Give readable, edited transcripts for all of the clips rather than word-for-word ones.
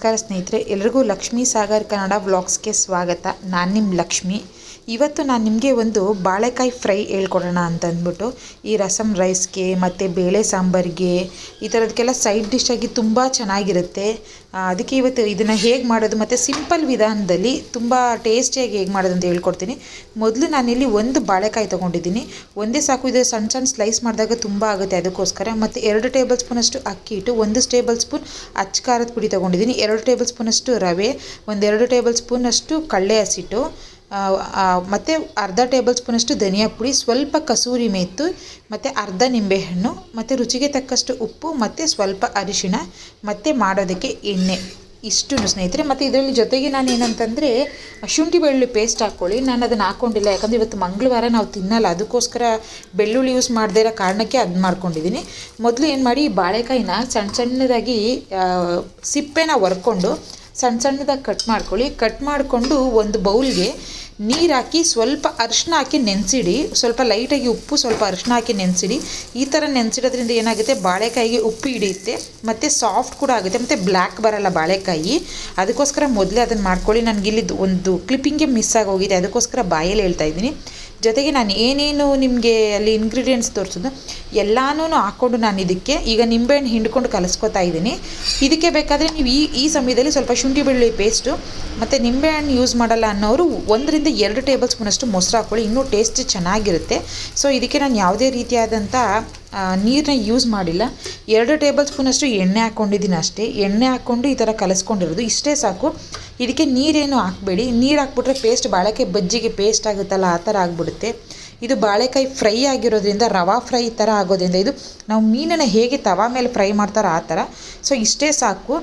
ನಮಸ್ಕಾರ ಸ್ನೇಹಿತರೆ, ಎಲ್ರಿಗೂ ಲಕ್ಷ್ಮೀ ಸಾಗರ್ ಕನ್ನಡ ವ್ಲಾಗ್ಸ್ಗೆ ಸ್ವಾಗತ. ನಾನು ನಿಮ್ಮ ಲಕ್ಷ್ಮಿ. ಇವತ್ತು ನಾನು ನಿಮಗೆ ಒಂದು ಬಾಳೆಕಾಯಿ ಫ್ರೈ ಹೇಳ್ಕೊಡೋಣ ಅಂತ ಅಂದ್ಬಿಟ್ಟು, ಈ ರಸಮ್ ರೈಸ್ಗೆ ಮತ್ತು ಬೇಳೆ ಸಾಂಬಾರಿಗೆ ಈ ಥರದಕ್ಕೆಲ್ಲ ಸೈಡ್ ಡಿಶ್ ಆಗಿ ತುಂಬ ಚೆನ್ನಾಗಿರುತ್ತೆ. ಅದಕ್ಕೆ ಇವತ್ತು ಇದನ್ನು ಹೇಗೆ ಮಾಡೋದು ಮತ್ತು ಸಿಂಪಲ್ ವಿಧಾನದಲ್ಲಿ ತುಂಬ ಟೇಸ್ಟಿಯಾಗಿ ಹೇಗೆ ಮಾಡೋದು ಅಂತ ಹೇಳ್ಕೊಡ್ತೀನಿ. ಮೊದಲು ನಾನಿಲ್ಲಿ ಒಂದು ಬಾಳೆಕಾಯಿ ತೊಗೊಂಡಿದ್ದೀನಿ. ಒಂದೇ ಸಾಕು, ಇದು ಸಣ್ಣ ಸಣ್ಣ ಸ್ಲೈಸ್ ಮಾಡಿದಾಗ ತುಂಬ ಆಗುತ್ತೆ, ಅದಕ್ಕೋಸ್ಕರ. ಮತ್ತು 2 ಟೇಬಲ್ ಸ್ಪೂನಷ್ಟು ಅಕ್ಕಿ ಹಿಟ್ಟು, 1 ಟೇಬಲ್ ಸ್ಪೂನ್ ಅಚ್ಚ ಖಾರದ ಪುಡಿ ತೊಗೊಂಡಿದ್ದೀನಿ, 2 ಟೇಬಲ್ ಸ್ಪೂನಷ್ಟು ರವೆ, 2 ಟೇಬಲ್ ಸ್ಪೂನಷ್ಟು ಕಡಲೆ ಹಸಿಟ್ಟು, ಮತ್ತು ಅರ್ಧ ಟೇಬಲ್ ಸ್ಪೂನಷ್ಟು ಧನಿಯಾ ಪುಡಿ, ಸ್ವಲ್ಪ ಕಸೂರಿ ಮೇಥಿ, ಮತ್ತು ಅರ್ಧ ನಿಂಬೆಹಣ್ಣು, ಮತ್ತು ರುಚಿಗೆ ತಕ್ಕಷ್ಟು ಉಪ್ಪು, ಮತ್ತು ಸ್ವಲ್ಪ ಅರಿಶಿಣ, ಮತ್ತು ಮಾಡೋದಕ್ಕೆ ಎಣ್ಣೆ. ಇಷ್ಟು ಸ್ನೇಹಿತರೆ. ಮತ್ತು ಇದರಲ್ಲಿ ಜೊತೆಗೆ ನಾನು ಏನಂತಂದರೆ ಶುಂಠಿ ಬೆಳ್ಳುಳ್ಳಿ ಪೇಸ್ಟ್ ಹಾಕ್ಕೊಳ್ಳಿ. ನಾನು ಅದನ್ನು ಹಾಕ್ಕೊಂಡಿಲ್ಲ, ಯಾಕಂದರೆ ಇವತ್ತು ಮಂಗಳವಾರ ನಾವು ತಿನ್ನಲ್ಲ, ಅದಕ್ಕೋಸ್ಕರ ಬೆಳ್ಳುಳ್ಳಿ ಯೂಸ್ ಮಾಡದೇ ಇರೋ ಕಾರಣಕ್ಕೆ ಅದು ಮಾಡ್ಕೊಂಡಿದ್ದೀನಿ. ಮೊದಲು ಏನು ಮಾಡಿ, ಬಾಳೆಕಾಯಿನ ಸಣ್ಣ ಸಣ್ಣದಾಗಿ ಸಿಪ್ಪೆನ ಹೊರ್ಕೊಂಡು ಸಣ್ಣ ಸಣ್ಣದಾಗಿ ಕಟ್ ಮಾಡಿಕೊಂಡು ಒಂದು ಬೌಲ್ಗೆ ನೀರು ಹಾಕಿ ಸ್ವಲ್ಪ ಅರಿಶಿನ ಹಾಕಿ ನೆನೆಸಿಡಿ. ಸ್ವಲ್ಪ ಲೈಟಾಗಿ ಉಪ್ಪು, ಸ್ವಲ್ಪ ಅರಿಶಿನ ಹಾಕಿ ನೆನೆಸಿಡಿ. ಈ ಥರ ನೆನೆಸಿಡೋದ್ರಿಂದ ಏನಾಗುತ್ತೆ, ಬಾಳೆಕಾಯಿಗೆ ಉಪ್ಪು ಹಿಡಿಯುತ್ತೆ ಮತ್ತು ಸಾಫ್ಟ್ ಕೂಡ ಆಗುತ್ತೆ, ಮತ್ತು ಬ್ಲ್ಯಾಕ್ ಬರೋಲ್ಲ ಬಾಳೆಕಾಯಿ. ಅದಕ್ಕೋಸ್ಕರ ಮೊದಲೇ ಅದನ್ನು ಮಾಡ್ಕೊಳ್ಳಿ. ನನಗಿಲ್ಲಿ ಒಂದು ಕ್ಲಿಪ್ಪಿಂಗ್ಗೆ ಮಿಸ್ ಆಗೋಗಿದೆ, ಅದಕ್ಕೋಸ್ಕರ ಬಾಯಲ್ಲಿ ಹೇಳ್ತಾ ಇದ್ದೀನಿ. ಜೊತೆಗೆ ನಾನು ಏನೇನು ನಿಮಗೆ ಅಲ್ಲಿ ಇಂಗ್ರೀಡಿಯೆಂಟ್ಸ್ ತೋರಿಸೋದು ಎಲ್ಲನೂ ಹಾಕ್ಕೊಂಡು ನಾನು ಇದಕ್ಕೆ ಈಗ ನಿಂಬೆಹಣ್ಣು ಹಿಂಡ್ಕೊಂಡು ಕಲಿಸ್ಕೊತಾ ಇದ್ದೀನಿ. ಇದಕ್ಕೆ ಬೇಕಾದರೆ ನೀವು ಈ ಸಮಯದಲ್ಲಿ ಸ್ವಲ್ಪ ಶುಂಠಿ ಬೆಳ್ಳುಳ್ಳಿ ಪೇಸ್ಟು ಮತ್ತು ನಿಂಬೆಹಣ್ಣು ಯೂಸ್ ಮಾಡಲ್ಲ ಅನ್ನೋರು 1 ರಿಂದ 2 ಟೇಬಲ್ ಸ್ಪೂನಷ್ಟು ಮೊಸರು ಹಾಕ್ಕೊಳ್ಳಿ, ಇನ್ನೂ ಟೇಸ್ಟ್ ಚೆನ್ನಾಗಿರುತ್ತೆ. ಸೊ ಇದಕ್ಕೆ ನಾನು ಯಾವುದೇ ರೀತಿಯಾದಂಥ ನೀರನ್ನ ಯೂಸ್ ಮಾಡಿಲ್ಲ. 2 ಟೇಬಲ್ ಸ್ಪೂನಷ್ಟು ಎಣ್ಣೆ ಹಾಕ್ಕೊಂಡಿದ್ದೀನಿ ಅಷ್ಟೇ. ಎಣ್ಣೆ ಹಾಕ್ಕೊಂಡು ಈ ಥರ ಕಲಿಸ್ಕೊಂಡಿರೋದು ಇಷ್ಟೇ ಸಾಕು. ಇದಕ್ಕೆ ನೀರೇನು ಹಾಕಬೇಡಿ. ನೀರು ಹಾಕ್ಬಿಟ್ರೆ ಪೇಸ್ಟ್ ಬಾಳೆಕಾಯಿ ಬಜ್ಜಿಗೆ ಪೇಸ್ಟ್ ಆಗುತ್ತಲ್ಲ, ಆ ಥರ ಆಗಿಬಿಡುತ್ತೆ. ಇದು ಬಾಳೆಕಾಯಿ ಫ್ರೈ ಆಗಿರೋದ್ರಿಂದ, ರವಾ ಫ್ರೈ ಥರ ಆಗೋದ್ರಿಂದ, ಇದು ನಾವು ಮೀನನ್ನು ಹೇಗೆ ತವಾ ಮೇಲೆ ಫ್ರೈ ಮಾಡ್ತಾರೋ ಆ ಥರ. ಸೊ ಇಷ್ಟೇ ಸಾಕು.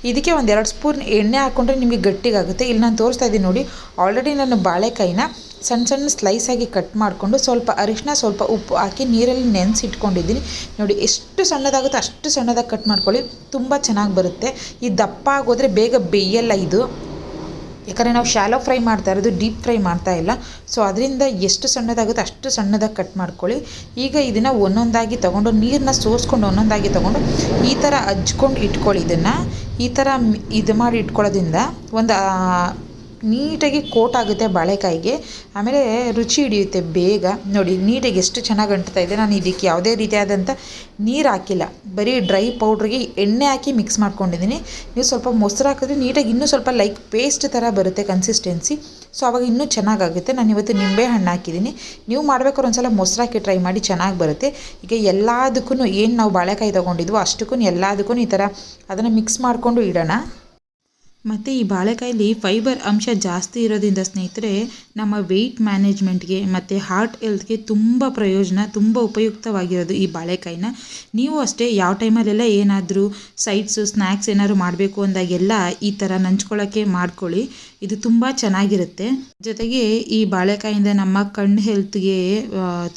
ಇದಕ್ಕೆ 1-2 ಸ್ಪೂನ್ ಎಣ್ಣೆ ಹಾಕ್ಕೊಂಡ್ರೆ ನಿಮಗೆ ಗಟ್ಟಿಗಾಗುತ್ತೆ. ಇಲ್ಲಿ ನಾನು ತೋರಿಸ್ತಾ ಇದ್ದೀನಿ ನೋಡಿ, ಆಲ್ರೆಡಿ ನಾನು ಬಾಳೆಕಾಯಿನ ಸಣ್ಣ ಸಣ್ಣ ಸ್ಲೈಸಾಗಿ ಕಟ್ ಮಾಡಿಕೊಂಡು ಸ್ವಲ್ಪ ಅರಿಶಿನ, ಸ್ವಲ್ಪ ಉಪ್ಪು ಹಾಕಿ ನೀರಲ್ಲಿ ನೆನೆಸಿಟ್ಕೊಂಡಿದ್ದೀನಿ. ನೋಡಿ ಎಷ್ಟು ಸಣ್ಣದಾಗುತ್ತೆ ಅಷ್ಟು ಸಣ್ಣದಾಗಿ ಕಟ್ ಮಾಡ್ಕೊಳ್ಳಿ, ತುಂಬ ಚೆನ್ನಾಗಿ ಬರುತ್ತೆ. ಈ ದಪ್ಪ ಆಗೋದ್ರೆ ಬೇಗ ಬೇಯಲ್ಲ ಇದು, ಯಾಕಂದರೆ ನಾವು ಶಾಲೋ ಫ್ರೈ ಮಾಡ್ತಾ ಇರೋದು, ಡೀಪ್ ಫ್ರೈ ಮಾಡ್ತಾ ಇಲ್ಲ. ಸೊ ಅದರಿಂದ ಎಷ್ಟು ಸಣ್ಣದಾಗುತ್ತೆ ಅಷ್ಟು ಸಣ್ಣದಾಗಿ ಕಟ್ ಮಾಡ್ಕೊಳ್ಳಿ. ಈಗ ಇದನ್ನು ಒಂದೊಂದಾಗಿ ತೊಗೊಂಡು ನೀರನ್ನ ಸೋಸ್ಕೊಂಡು ಒಂದೊಂದಾಗಿ ತೊಗೊಂಡು ಈ ಥರ ಹಚ್ಕೊಂಡು ಇಟ್ಕೊಳ್ಳಿ. ಇದನ್ನು ಈ ಥರ ಇದು ಮಾಡಿ ಇಟ್ಕೊಳ್ಳೋದ್ರಿಂದ ಒಂದು ನೀಟಾಗಿ ಕೋಟ್ ಆಗುತ್ತೆ ಬಾಳೆಕಾಯಿಗೆ, ಆಮೇಲೆ ರುಚಿ ಹಿಡಿಯುತ್ತೆ ಬೇಗ. ನೋಡಿ ನೀಟಾಗಿ ಎಷ್ಟು ಚೆನ್ನಾಗಿ ಅಂಟ್ತಾ ಇದೆ. ನಾನು ಇದಕ್ಕೆ ಯಾವುದೇ ರೀತಿಯಾದಂಥ ನೀರು ಹಾಕಿಲ್ಲ, ಬರೀ ಡ್ರೈ ಪೌಡ್ರಿಗೆ ಎಣ್ಣೆ ಹಾಕಿ ಮಿಕ್ಸ್ ಮಾಡ್ಕೊಂಡಿದ್ದೀನಿ. ನೀವು ಸ್ವಲ್ಪ ಮೊಸರು ಹಾಕಿದ್ರೆ ನೀಟಾಗಿ ಇನ್ನೂ ಸ್ವಲ್ಪ ಲೈಕ್ ಪೇಸ್ಟ್ ಥರ ಬರುತ್ತೆ ಕನ್ಸಿಸ್ಟೆನ್ಸಿ. ಸೊ ಆವಾಗ ಇನ್ನೂ ಚೆನ್ನಾಗಾಗುತ್ತೆ. ನಾನು ಇವತ್ತು ನಿಂಬೆ ಹಣ್ಣು ಹಾಕಿದ್ದೀನಿ. ನೀವು ಮಾಡ್ಬೇಕಾದ್ರೆ ಒಂದು ಸಲ ಮೊಸರು ಹಾಕಿ ಟ್ರೈ ಮಾಡಿ, ಚೆನ್ನಾಗಿ ಬರುತ್ತೆ. ಈಗ ಎಲ್ಲದಕ್ಕೂ ಏನು ನಾವು ಬಾಳೆಕಾಯಿ ತೊಗೊಂಡಿದ್ವೋ ಅಷ್ಟಕ್ಕೂ ಎಲ್ಲದಕ್ಕೂ ಈ ಥರ ಅದನ್ನು ಮಿಕ್ಸ್ ಮಾಡಿಕೊಂಡು ಇಡೋಣ. ಮತ್ತು ಈ ಬಾಳೆಕಾಯಲ್ಲಿ ಫೈಬರ್ ಅಂಶ ಜಾಸ್ತಿ ಇರೋದ್ರಿಂದ ಸ್ನೇಹಿತರೆ, ನಮ್ಮ ವೆಯ್ಟ್ ಮ್ಯಾನೇಜ್ಮೆಂಟ್ಗೆ ಮತ್ತು ಹಾರ್ಟ್ ಹೆಲ್ತ್ಗೆ ತುಂಬ ಪ್ರಯೋಜನ, ತುಂಬ ಉಪಯುಕ್ತವಾಗಿರೋದು ಈ ಬಾಳೆಕಾಯಿನ. ನೀವು ಅಷ್ಟೇ ಯಾವ ಟೈಮಲ್ಲೆಲ್ಲ ಏನಾದರೂ ಸೈಡ್ಸು ಸ್ನ್ಯಾಕ್ಸ್ ಏನಾದ್ರು ಮಾಡಬೇಕು ಅಂದಾಗೆಲ್ಲ ಈ ಥರ ನಂಚ್ಕೊಳ್ಳೋಕ್ಕೆ ಮಾಡ್ಕೊಳ್ಳಿ, ಇದು ತುಂಬ ಚೆನ್ನಾಗಿರುತ್ತೆ. ಜೊತೆಗೆ ಈ ಬಾಳೆಕಾಯಿಂದ ನಮ್ಮ ಕಣ್ಣು ಹೆಲ್ತ್ಗೆ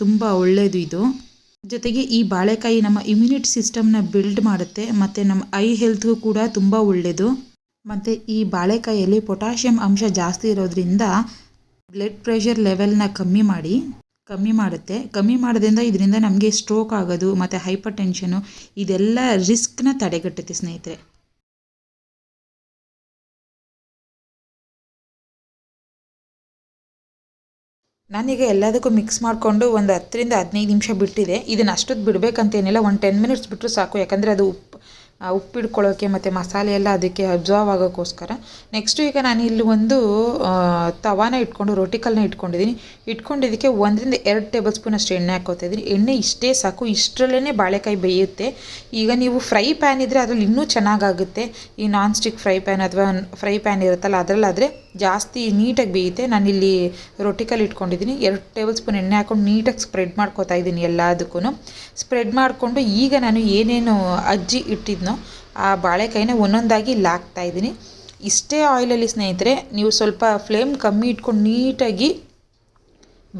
ತುಂಬ ಒಳ್ಳೆಯದು ಇದು. ಜೊತೆಗೆ ಈ ಬಾಳೆಕಾಯಿ ನಮ್ಮ ಇಮ್ಯುನಿಟಿ ಸಿಸ್ಟಮ್ನ ಬಿಲ್ಡ್ ಮಾಡುತ್ತೆ, ಮತ್ತು ನಮ್ಮ ಐ ಹೆಲ್ತ್ಗೂ ಕೂಡ ತುಂಬ ಒಳ್ಳೆಯದು. ಮತ್ತು ಈ ಬಾಳೆಕಾಯಲ್ಲಿ ಪೊಟ್ಯಾಷಿಯಂ ಅಂಶ ಜಾಸ್ತಿ ಇರೋದ್ರಿಂದ ಬ್ಲಡ್ ಪ್ರೆಷರ್ ಲೆವೆಲ್ನ ಕಮ್ಮಿ ಮಾಡುತ್ತೆ. ಕಮ್ಮಿ ಮಾಡೋದ್ರಿಂದ ಇದರಿಂದ ನಮಗೆ ಸ್ಟ್ರೋಕ್ ಆಗೋದು ಮತ್ತು ಹೈಪರ್ ಟೆನ್ಷನು ಇದೆಲ್ಲ ರಿಸ್ಕ್ನ ತಡೆಗಟ್ಟುತ್ತೆ ಸ್ನೇಹಿತರೆ. ನಾನೀಗ ಎಲ್ಲದಕ್ಕೂ ಮಿಕ್ಸ್ ಮಾಡಿಕೊಂಡು ಒಂದು 10 ರಿಂದ 15 ನಿಮಿಷ ಬಿಟ್ಟಿದೆ. ಇದನ್ನು ಅಷ್ಟೊತ್ತು ಬಿಡಬೇಕಂತೇನಿಲ್ಲ, ಒಂದು 10 ಮಿನಿಟ್ಸ್ ಬಿಟ್ಟರು ಸಾಕು, ಯಾಕಂದರೆ ಅದು ಉಪ್ಪು ಹಿಡ್ಕೊಳ್ಳೋಕ್ಕೆ ಮತ್ತು ಮಸಾಲೆ ಎಲ್ಲ ಅದಕ್ಕೆ ಅಬ್ಸಾರ್ವ್ ಆಗೋಕ್ಕೋಸ್ಕರ. ನೆಕ್ಸ್ಟು ಈಗ ನಾನು ಇಲ್ಲಿ ಒಂದು ತವಾನ ಇಟ್ಕೊಂಡು ರೋಟಿ ಕಲ್ಲನ್ನ ಇಟ್ಕೊಂಡಿದ್ದಕ್ಕೆ 1 ರಿಂದ 2 ಟೇಬಲ್ ಸ್ಪೂನ್ ಅಷ್ಟು ಎಣ್ಣೆ ಹಾಕ್ಕೋತಾ ಇದ್ದೀನಿ. ಎಣ್ಣೆ ಇಷ್ಟೇ ಸಾಕು, ಇಷ್ಟರಲ್ಲೇ ಬಾಳೆಕಾಯಿ ಬೇಯುತ್ತೆ. ಈಗ ನೀವು ಫ್ರೈ ಪ್ಯಾನ್ ಇದ್ದರೆ ಅದ್ರಲ್ಲಿ ಇನ್ನೂ ಚೆನ್ನಾಗಾಗುತ್ತೆ. ಈ ನಾನ್ ಸ್ಟಿಕ್ ಫ್ರೈ ಪ್ಯಾನ್ ಅಥವಾ ಫ್ರೈ ಪ್ಯಾನ್ ಇರುತ್ತಲ್ಲ ಅದರಲ್ಲಾದರೆ ಜಾಸ್ತಿ ನೀಟಾಗಿ ಬೇಯುತ್ತೆ. ನಾನಿಲ್ಲಿ ರೋಟಿ ಕಲ್ಲು ಇಟ್ಕೊಂಡಿದ್ದೀನಿ. 2 ಟೇಬಲ್ ಸ್ಪೂನ್ ಎಣ್ಣೆ ಹಾಕ್ಕೊಂಡು ನೀಟಾಗಿ ಸ್ಪ್ರೆಡ್ ಮಾಡ್ಕೋತಾ ಇದ್ದೀನಿ. ಎಲ್ಲದಕ್ಕೂ ಸ್ಪ್ರೆಡ್ ಮಾಡಿಕೊಂಡು ಈಗ ನಾನು ಏನೇನು ಅಜ್ಜಿ ಇಟ್ಟಿದ್ನೋ ಆ ಬಾಳೆಕಾಯಿನ ಒಂದೊಂದಾಗಿ ಇಲ್ಲಿ ಹಾಕ್ತಾ ಇದ್ದೀನಿ. ಇಷ್ಟೇ ಆಯಿಲಲ್ಲಿ ಸ್ನೇಹಿತರೆ, ನೀವು ಸ್ವಲ್ಪ ಫ್ಲೇಮ್ ಕಮ್ಮಿ ಇಟ್ಕೊಂಡು ನೀಟಾಗಿ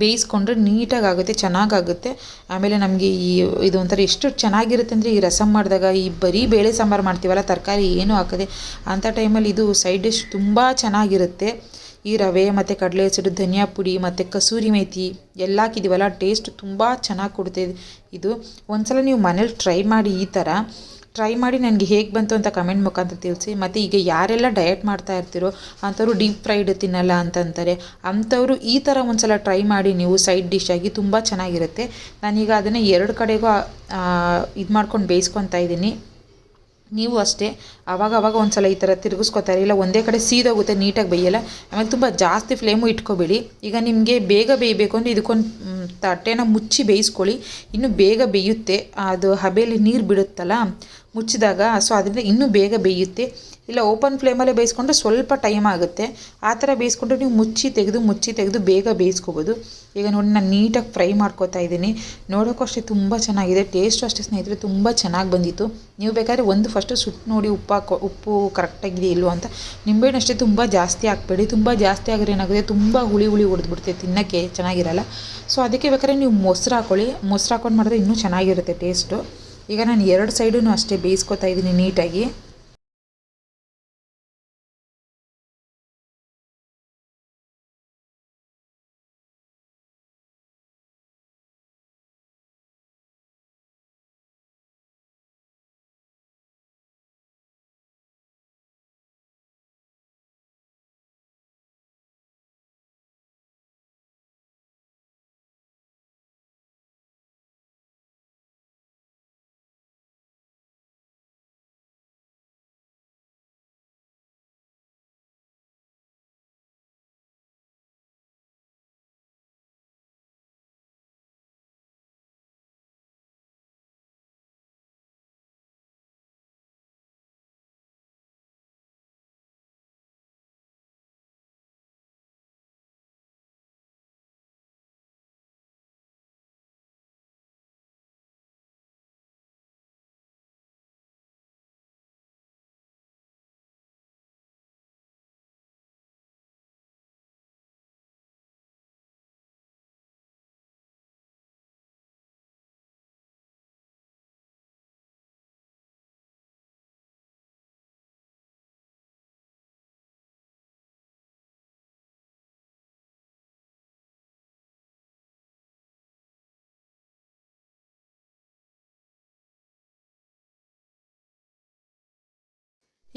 ಬೇಯಿಸ್ಕೊಂಡ್ರೆ ನೀಟಾಗಿ ಆಗುತ್ತೆ, ಚೆನ್ನಾಗಾಗುತ್ತೆ. ಆಮೇಲೆ ನಮಗೆ ಇದು ಒಂಥರ ಎಷ್ಟು ಚೆನ್ನಾಗಿರುತ್ತೆ ಅಂದರೆ, ಈ ರಸಮ್ ಮಾಡಿದಾಗ ಈ ಬರೀ ಬೇಳೆ ಸಾಂಬಾರು ಮಾಡ್ತೀವಲ್ಲ, ತರಕಾರಿ ಏನೂ ಹಾಕದೆ, ಅಂಥ ಟೈಮಲ್ಲಿ ಇದು ಸೈಡ್ ಡಿಶ್ ತುಂಬ ಚೆನ್ನಾಗಿರುತ್ತೆ. ಈ ರವೆ ಮತ್ತು ಕಡಲೆ ಹಸಿಟ್ಟು, ಧನಿಯಾ ಪುಡಿ ಮತ್ತು ಕಸೂರಿ ಮೇಥಿ ಎಲ್ಲ ಹಾಕಿದ್ದೀವಲ್ಲ, ಟೇಸ್ಟ್ ತುಂಬ ಚೆನ್ನಾಗಿ ಕೊಡ್ತಿದೆ ಇದು. ಒಂದು ಸಲ ನೀವು ಮನೇಲಿ ಟ್ರೈ ಮಾಡಿ ಈ ಥರ. ಟ್ರೈ ಮಾಡಿ ನನಗೆ ಹೇಗೆ ಬಂತು ಅಂತ ಕಮೆಂಟ್ ಮುಖಾಂತರ ತಿಳಿಸಿ. ಮತ್ತು ಈಗ ಯಾರೆಲ್ಲ ಡಯಟ್ ಮಾಡ್ತಾ ಇರ್ತೀರೋ ಅಂಥವ್ರು ಡೀಪ್ ಫ್ರೈಡ್ ತಿನ್ನಲ್ಲ ಅಂತಂತಾರೆ, ಅಂಥವರು ಈ ಥರ ಒಂದು ಸಲ ಟ್ರೈ ಮಾಡಿ ನೀವು ಸೈಡ್ ಡಿಶ್ ಆಗಿ, ತುಂಬ ಚೆನ್ನಾಗಿರುತ್ತೆ. ನಾನೀಗ ಅದನ್ನು 2 ಕಡೆಗೂ ಇದು ಮಾಡ್ಕೊಂಡು ಬೇಯಿಸ್ಕೊತಾ ಇದ್ದೀನಿ. ನೀವು ಅಷ್ಟೇ ಆವಾಗ ಒಂದು ಸಲ ಈ ಥರ ತಿರುಗಿಸ್ಕೊತಾರೆ, ಇಲ್ಲ ಒಂದೇ ಕಡೆ ಸೀದೋಗುತ್ತೆ, ನೀಟಾಗಿ ಬೇಯಲ್ಲ. ಆಮೇಲೆ ತುಂಬ ಜಾಸ್ತಿ ಫ್ಲೇಮು ಇಟ್ಕೋಬೇಡಿ. ಈಗ ನಿಮಗೆ ಬೇಗ ಬೇಯಬೇಕು ಅಂದರೆ ಇದಕ್ಕೊಂದು ತಟ್ಟೆನ ಮುಚ್ಚಿ ಬೇಯಿಸ್ಕೊಳ್ಳಿ, ಇನ್ನೂ ಬೇಗ ಬೇಯುತ್ತೆ. ಅದು ಹಬೆಯಲ್ಲಿ ನೀರು ಬಿಡುತ್ತಲ್ಲ ಮುಚ್ಚಿದಾಗ, ಸೊ ಅದರಿಂದ ಇನ್ನೂ ಬೇಗ ಬೇಯುತ್ತೆ. ಇಲ್ಲ ಓಪನ್ ಫ್ಲೇಮಲ್ಲೇ ಬೇಯಿಸ್ಕೊಂಡ್ರೆ ಸ್ವಲ್ಪ ಟೈಮ್ ಆಗುತ್ತೆ. ಆ ಥರ ಬೇಯಿಸ್ಕೊಂಡ್ರೆ ನೀವು ಮುಚ್ಚಿ ತೆಗೆದು ಬೇಗ ಬೇಯಿಸ್ಕೋಬೋದು. ಈಗ ನೋಡಿ ನಾನು ನೀಟಾಗಿ ಫ್ರೈ ಮಾಡ್ಕೋತಾ ಇದ್ದೀನಿ. ನೋಡೋಕ್ಕೂ ಅಷ್ಟೇ ತುಂಬ ಚೆನ್ನಾಗಿದೆ, ಟೇಸ್ಟು ಅಷ್ಟೇ ಸ್ನೇಹಿತರೆ ತುಂಬ ಚೆನ್ನಾಗಿ ಬಂದಿತ್ತು. ನೀವು ಬೇಕಾದ್ರೆ ಫಸ್ಟು ಸುಟ್ಟು ನೋಡಿ ಉಪ್ಪು ಕರೆಕ್ಟಾಗಿದೆ ಇಲ್ಲೋ ಅಂತ. ನಿಂಬೆಹಣ್ಣು ಅಷ್ಟೇ ತುಂಬ ಜಾಸ್ತಿ ಹಾಕ್ಬೇಡಿ, ತುಂಬ ಜಾಸ್ತಿ ಆಗಿದ್ರೆ ಏನಾಗುತ್ತೆ ತುಂಬ ಹುಳಿ ಹೊಡೆದ್ಬಿಡುತ್ತೆ, ತಿನ್ನೋಕ್ಕೆ ಚೆನ್ನಾಗಿರಲ್ಲ. ಸೊ ಅದಕ್ಕೆ ಬೇಕಾದ್ರೆ ನೀವು ಮೊಸರು ಹಾಕ್ಕೊಳ್ಳಿ, ಮೊಸರು ಹಾಕ್ಕೊಂಡು ಮಾಡಿದ್ರೆ ಇನ್ನೂ ಚೆನ್ನಾಗಿರುತ್ತೆ ಟೇಸ್ಟು. ಈಗ ನಾನು 2 ಸೈಡೂ ಅಷ್ಟೇ ಬೇಯಿಸ್ಕೊತಾ ಇದ್ದೀನಿ ನೀಟಾಗಿ.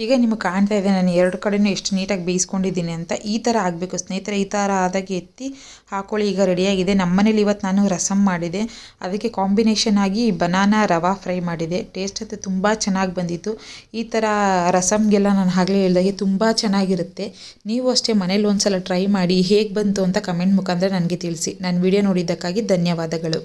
ಈಗ ನಿಮಗೆ ಕಾಣ್ತಾ ಇದೆ ನಾನು 2 ಕಡೆಯೂ ಎಷ್ಟು ನೀಟಾಗಿ ಬೇಯಿಸ್ಕೊಂಡಿದ್ದೀನಿ ಅಂತ. ಈ ಥರ ಆಗಬೇಕು ಸ್ನೇಹಿತರೆ. ಈ ಥರ ಆದಾಗ ಎತ್ತಿ ಹಾಕ್ಕೊಳ್ಳಿ. ಈಗ ರೆಡಿಯಾಗಿದೆ. ನಮ್ಮನೇಲಿ ಇವತ್ತು ನಾನು ರಸಮ್ ಮಾಡಿದೆ, ಅದಕ್ಕೆ ಕಾಂಬಿನೇಷನ್ ಆಗಿ ಬನಾನಾ ರವಾ ಫ್ರೈ ಮಾಡಿದೆ. ಟೇಸ್ಟ್ ಅಂತೂ ತುಂಬ ಚೆನ್ನಾಗಿ ಬಂದಿತ್ತು. ಈ ಥರ ರಸಮ್ಗೆಲ್ಲ ನಾನು ಆಗಲೇ ಹೇಳ್ದಾಗೆ ತುಂಬ ಚೆನ್ನಾಗಿರುತ್ತೆ. ನೀವು ಅಷ್ಟೇ ಮನೇಲಿ ಒಂದು ಸಲ ಟ್ರೈ ಮಾಡಿ, ಹೇಗೆ ಬಂತು ಅಂತ ಕಮೆಂಟ್ ಮುಖಾಂತರ ನನಗೆ ತಿಳಿಸಿ. ನನ್ನ ವಿಡಿಯೋ ನೋಡಿದ್ದಕ್ಕಾಗಿ ಧನ್ಯವಾದಗಳು.